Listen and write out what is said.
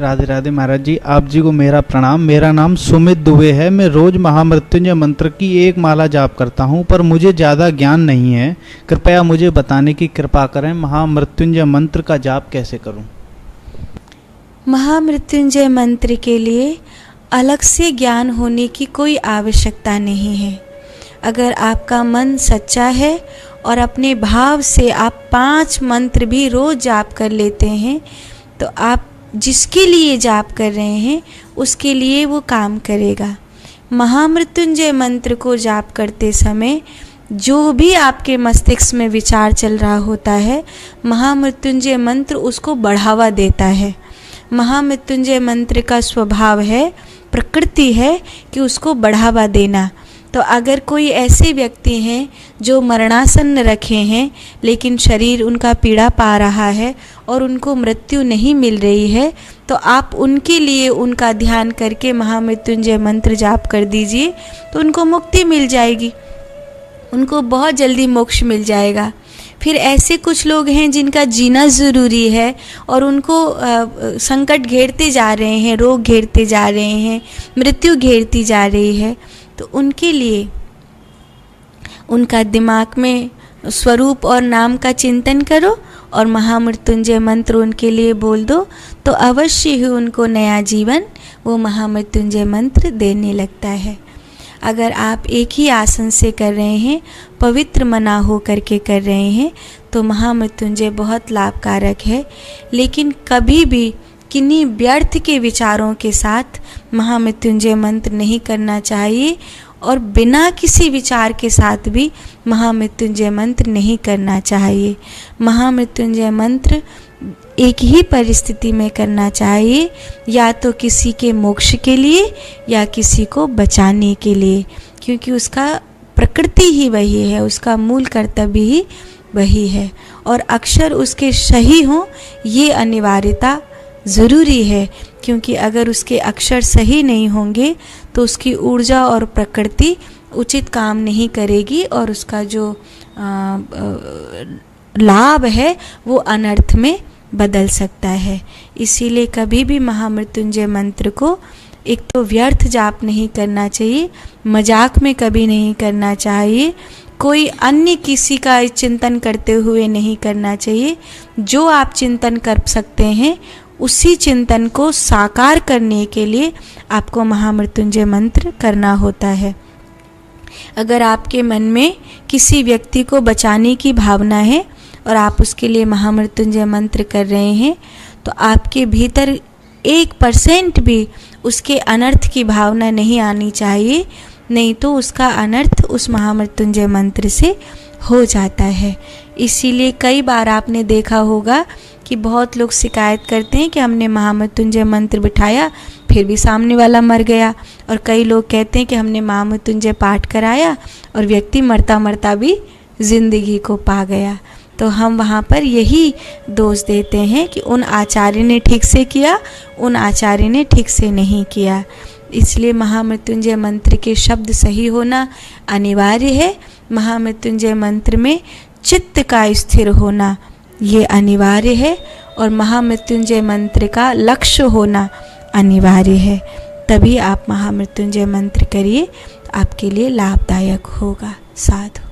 राधे राधे महाराज जी, आप जी को मेरा प्रणाम। मेरा नाम सुमित दुबे है। मैं रोज महामृत्युंजय मंत्र की एक माला जाप करता हूं, पर मुझे ज़्यादा ज्ञान नहीं है। कृपया मुझे बताने की कृपा करें, महामृत्युंजय मंत्र का जाप कैसे करूं? महामृत्युंजय मंत्र के लिए अलग से ज्ञान होने की कोई आवश्यकता नहीं है। अगर आपका मन सच्चा है और अपने भाव से आप 5 मंत्र भी रोज जाप कर लेते हैं, तो आप जिसके लिए जाप कर रहे हैं उसके लिए वो काम करेगा। महामृत्युंजय मंत्र को जाप करते समय जो भी आपके मस्तिष्क में विचार चल रहा होता है, महामृत्युंजय मंत्र उसको बढ़ावा देता है। महामृत्युंजय मंत्र का स्वभाव है, प्रकृति है कि उसको बढ़ावा देना। तो अगर कोई ऐसे व्यक्ति हैं जो मरणासन्न रखे हैं लेकिन शरीर उनका पीड़ा पा रहा है और उनको मृत्यु नहीं मिल रही है, तो आप उनके लिए उनका ध्यान करके महामृत्युंजय मंत्र जाप कर दीजिए, तो उनको मुक्ति मिल जाएगी, उनको बहुत जल्दी मोक्ष मिल जाएगा। फिर ऐसे कुछ लोग हैं जिनका जीना ज़रूरी है और उनको संकट घेरते जा रहे हैं, रोग घेरते जा रहे हैं, मृत्यु घेरती जा रही है, तो उनके लिए उनका दिमाग में स्वरूप और नाम का चिंतन करो और महामृत्युंजय मंत्र उनके लिए बोल दो, तो अवश्य ही उनको नया जीवन वो महामृत्युंजय मंत्र देने लगता है। अगर आप एक ही आसन से कर रहे हैं, पवित्र मना हो करके कर रहे हैं, तो महामृत्युंजय बहुत लाभकारक है। लेकिन कभी भी किन्हीं व्यर्थ के विचारों के साथ महामृत्युंजय मंत्र नहीं करना चाहिए और बिना किसी विचार के साथ भी महामृत्युंजय मंत्र नहीं करना चाहिए। महामृत्युंजय मंत्र एक ही परिस्थिति में करना चाहिए, या तो किसी के मोक्ष के लिए या किसी को बचाने के लिए, क्योंकि उसका प्रकृति ही वही है, उसका मूल कर्तव्य ही वही है और अक्षर उसके सही हों ये अनिवार्यता ज़रूरी है। क्योंकि अगर उसके अक्षर सही नहीं होंगे तो उसकी ऊर्जा और प्रकृति उचित काम नहीं करेगी और उसका जो लाभ है वो अनर्थ में बदल सकता है। इसीलिए कभी भी महामृत्युंजय मंत्र को एक तो व्यर्थ जाप नहीं करना चाहिए, मजाक में कभी नहीं करना चाहिए, कोई अन्य किसी का चिंतन करते हुए नहीं करना चाहिए। जो आप चिंतन कर सकते हैं उसी चिंतन को साकार करने के लिए आपको महामृत्युंजय मंत्र करना होता है। अगर आपके मन में किसी व्यक्ति को बचाने की भावना है और आप उसके लिए महामृत्युंजय मंत्र कर रहे हैं, तो आपके भीतर 1% भी उसके अनर्थ की भावना नहीं आनी चाहिए, नहीं तो उसका अनर्थ उस महामृत्युंजय मंत्र से हो जाता है। इसीलिए कई बार आपने देखा होगा कि बहुत लोग शिकायत करते हैं कि हमने महामृत्युंजय मंत्र बिठाया फिर भी सामने वाला मर गया, और कई लोग कहते हैं कि हमने महामृत्युंजय पाठ कराया और व्यक्ति मरता मरता भी जिंदगी को पा गया। तो हम वहाँ पर यही दोष देते हैं कि उन आचार्य ने ठीक से किया, उन आचार्य ने ठीक से नहीं किया। इसलिए महामृत्युंजय मंत्र के शब्द सही होना अनिवार्य है। महामृत्युंजय मंत्र में चित्त का स्थिर होना ये अनिवार्य है और महामृत्युंजय मंत्र का लक्ष्य होना अनिवार्य है। तभी आप महामृत्युंजय मंत्र करिए, आपके लिए लाभदायक होगा। साधु।